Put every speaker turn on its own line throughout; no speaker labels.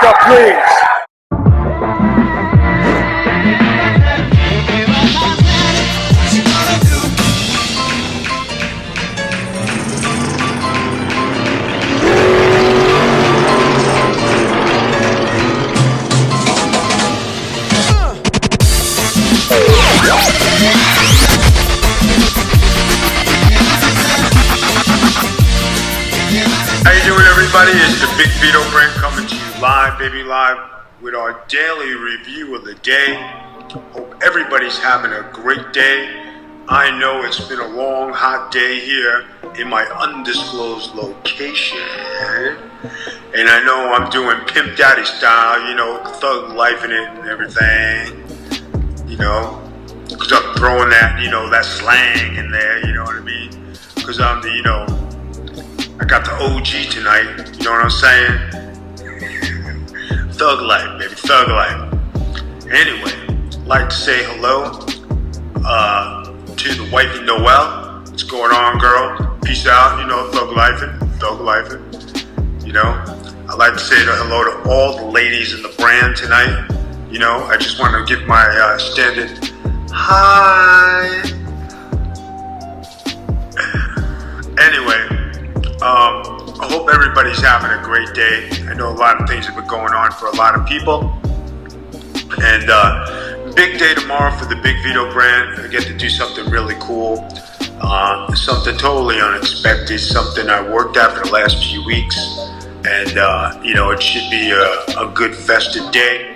up, please.
How you doing, everybody? It's the Big Vito brand coming to you live, baby, live with our daily review of the day. Hope everybody's having a great day. I know it's been a long, hot day here in my undisclosed location, and I know I'm doing Pimp Daddy style, you know, thug life in it and everything, you know, because I'm throwing that, you know, that slang in there, you know what I mean? Because I'm the, you know, I got the OG tonight, you know what I'm saying? Thug life, baby, thug life. Anyway, like to say hello to the wifey Noel. What's going on, girl? Peace out, you know, thug lifing, you know. I'd like to say hello to all the ladies in the brand tonight. You know, I just want to give my standard hi. Anyway, I hope everybody's having a great day. I know a lot of things have been going on for a lot of people. And big day tomorrow for the Big Vito brand. I get to do something really cool. Something totally unexpected. Something I worked at for the last few weeks. And, you know, it should be a good festive day.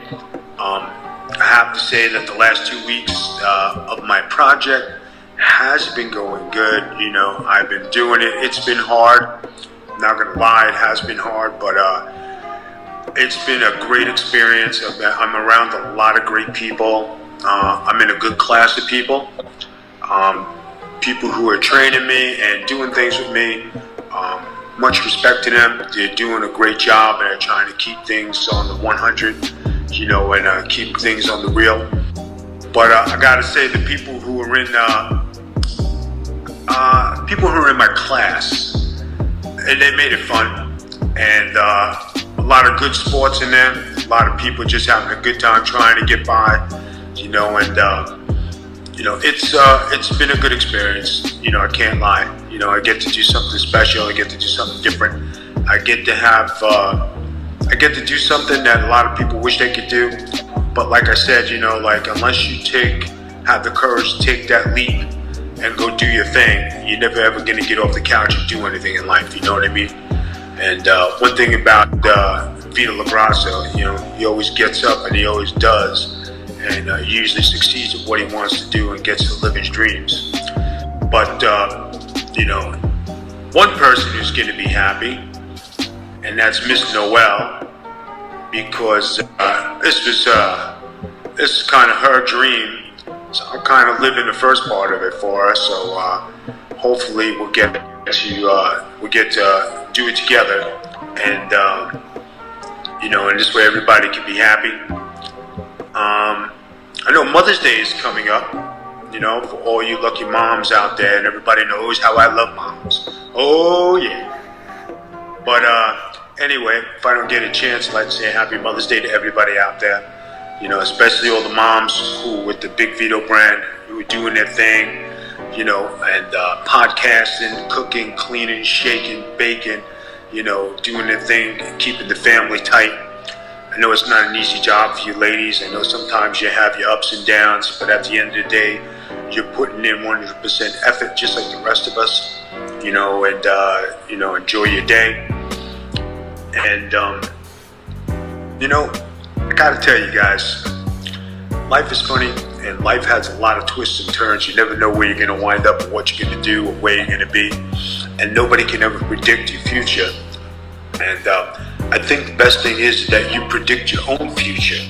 I have to say that the last 2 weeks of my project has been going good. You know, I've been doing it. It's been hard. I'm not gonna lie, it has been hard, but it's been a great experience. I'm around a lot of great people. I'm in a good class of people. People who are training me and doing things with me. Much respect to them. They're doing a great job and they're trying to keep things on the 100, you know, and keep things on the real. But I gotta say, the people who are in my class, and they made it fun, and a lot of good sports in there. A lot of people just having a good time trying to get by, you know, and you know, it's been a good experience. You know, I can't lie. You know, I get to do something special. I get to do something different. I get to do something that a lot of people wish they could do. But like I said, you know, like unless you have the courage to take that leap and go do your thing, you're never ever gonna get off the couch and do anything in life. You know what I mean? And one thing about Vito Labrasso, you know, he always gets up and he always does, and he usually succeeds at what he wants to do and gets to live his dreams. But you know, one person who's gonna be happy, and that's Miss Noel, because this is kind of her dream. So I'm kind of living the first part of it for her. So hopefully we'll get to do it together, and you know, and this way everybody can be happy. I know Mother's Day is coming up. You know, for all you lucky moms out there, and everybody knows how I love moms. Oh yeah. But anyway, if I don't get a chance, I'd like to say Happy Mother's Day to everybody out there. You know, especially all the moms who, with the Big Vito brand, who are doing their thing, you know, and podcasting, cooking, cleaning, shaking, baking, you know, doing their thing, and keeping the family tight. I know it's not an easy job for you ladies. I know sometimes you have your ups and downs, but at the end of the day, you're putting in 100% effort, just like the rest of us, you know, and, you know, enjoy your day. And, you know, I gotta tell you guys, life is funny, and life has a lot of twists and turns. You never know where you're gonna wind up, or what you're gonna do, or where you're gonna be, and nobody can ever predict your future. And I think the best thing is that you predict your own future,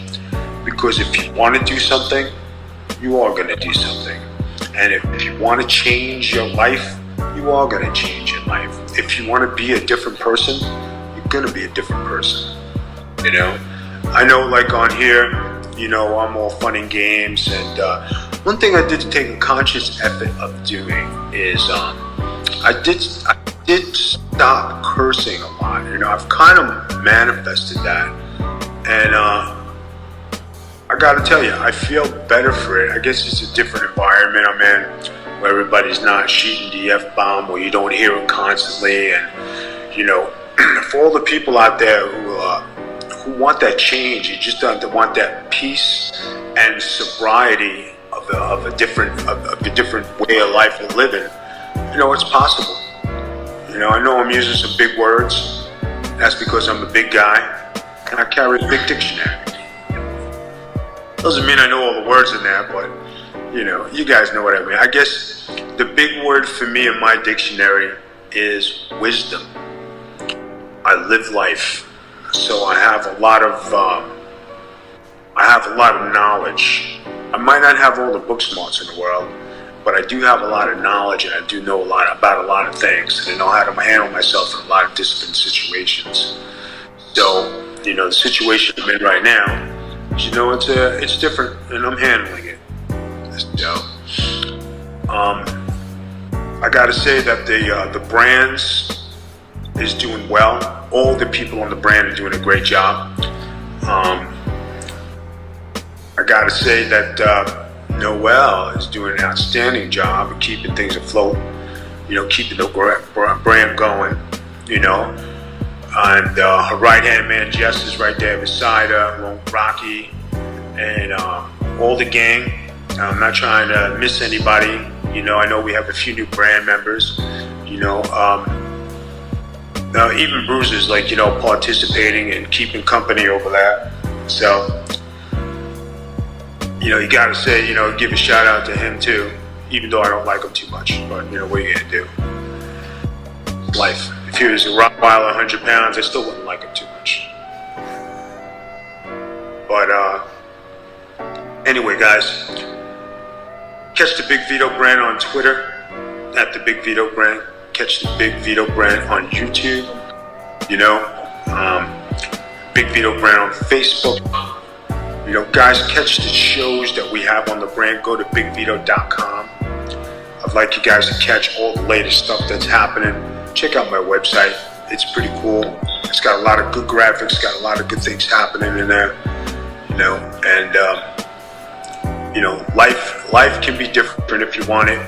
because if you want to do something, you are gonna do something. And if you want to change your life, you are gonna change your life. If you want to be a different person, you're gonna be a different person. You know, I know, like on here, you know, I'm all fun and games, and one thing I did take a conscious effort of doing is I did stop cursing a lot. You know, I've kind of manifested that, And I gotta tell you, I feel better for it. I guess it's a different environment I'm in, where everybody's not shooting the F-bomb, or you don't hear it constantly. And, you know, for all the people out there who want that change, you just don't want that peace and sobriety of a different way of life and living. You know, it's possible. You know, I know I'm using some big words. That's because I'm a big guy and I carry a big dictionary. Doesn't mean I know all the words in there, but you know, you guys know what I mean. I guess the big word for me in my dictionary is wisdom. I live life, so I have a lot of knowledge. I might not have all the book smarts in the world, but I do have a lot of knowledge, and I do know a lot about a lot of things, and I know how to handle myself in a lot of different situations. So, you know, the situation I'm in right now, you know, it's different, and I'm handling it. So, I gotta say that the brands is doing well. All the people on the brand are doing a great job. I gotta say that Noel is doing an outstanding job of keeping things afloat, you know, keeping the brand going, you know. And her right-hand man, Jess, is right there beside her, along with Rocky, and all the gang. I'm not trying to miss anybody. You know, I know we have a few new brand members, you know. Even Bruiser's, like, you know, participating and keeping company over there. So, you know, you gotta say, you know, give a shout out to him too, even though I don't like him too much. But, you know, what are you gonna do? Life. If he was a Rottweiler, 100 pounds, I still wouldn't like him too much. But, anyway, guys, catch the Big Vito brand on Twitter, at the Big Vito brand. Catch the Big Vito brand on YouTube, you know, Big Vito brand on Facebook. You know, guys, catch the shows that we have on the brand. Go to bigvito.com. I'd like you guys to catch all the latest stuff that's happening. Check out my website. It's pretty cool. It's got a lot of good graphics, got a lot of good things happening in there, you know, and, you know, life can be different if you want it.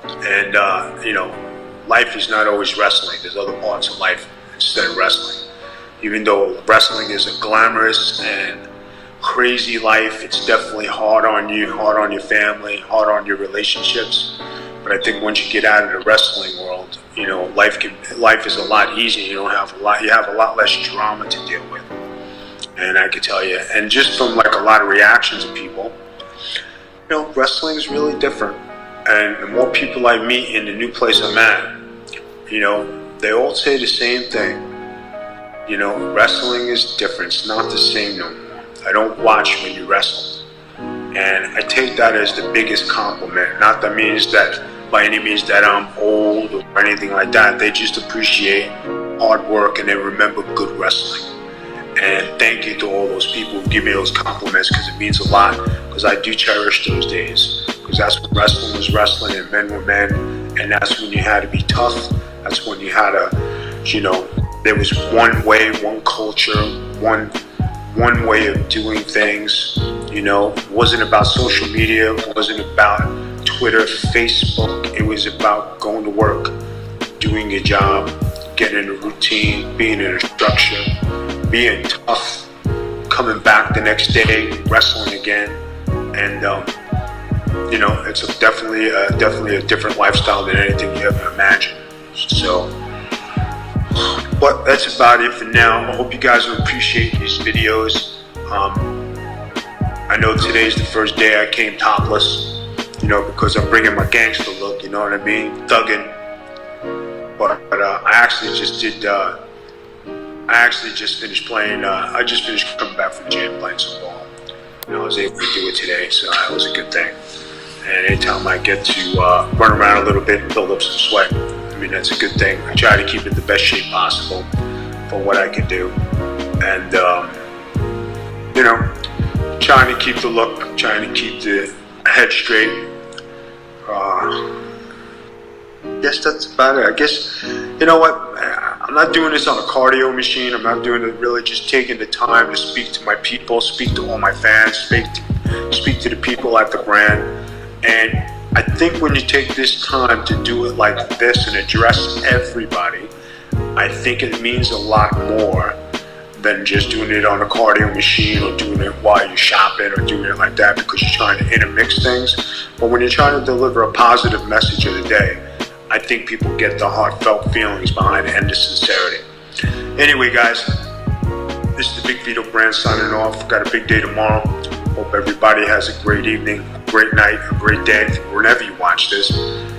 And, you know, life is not always wrestling. There's other parts of life instead of wrestling. Even though wrestling is a glamorous and crazy life, it's definitely hard on you, hard on your family, hard on your relationships. But I think once you get out of the wrestling world, you know, life is a lot easier. You have a lot less drama to deal with. And I can tell you, and just from like a lot of reactions of people, you know, wrestling is really different. And the more people I meet in the new place I'm at, you know, they all say the same thing. You know, wrestling is different. It's not the same no more. I don't watch when you wrestle. And I take that as the biggest compliment. Not that means that by any means that I'm old or anything like that. They just appreciate hard work and they remember good wrestling. And thank you to all those people who give me those compliments, because it means a lot. Because I do cherish those days. Because that's when wrestling was wrestling and men were men. And that's when you had to be tough. That's when you had to, you know, there was one way, one culture, one way of doing things. You know, it wasn't about social media. It wasn't about Twitter, Facebook. It was about going to work, doing your job, getting in a routine, being in a structure, being tough, coming back the next day, wrestling again. And, you know, it's definitely a different lifestyle than anything you ever imagined. So, but that's about it for now. I hope you guys will appreciate these videos. I know today's the first day I came topless, you know, because I'm bringing my gangster look, you know what I mean? Thugging. But I actually just finished playing, I just finished coming back from gym playing some ball. And I was able to do it today, so that was a good thing. And anytime I get to run around a little bit and build up some sweat, I mean, that's a good thing. I try to keep it in the best shape possible for what I can do. And, you know, trying to keep the look, trying to keep the head straight. I guess that's about it. I guess, you know what? I'm not doing this on a cardio machine. I'm not doing it really just taking the time to speak to my people, speak to all my fans, speak to the people at the brand. And I think when you take this time to do it like this and address everybody, I think it means a lot more than just doing it on a cardio machine or doing it while you're shopping or doing it like that because you're trying to intermix things. But when you're trying to deliver a positive message of the day, I think people get the heartfelt feelings behind it and the sincerity. Anyway, guys, this is the Big Vito brand signing off. Got a big day tomorrow. Hope everybody has a great evening, a great night, a great day, whenever you watch this.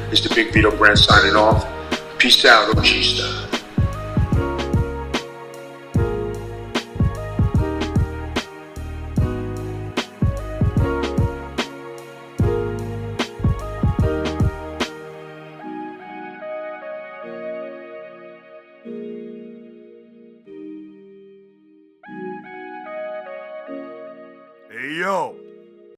It's the Big Vito brand signing off. Peace out, OG style.
Hey yo,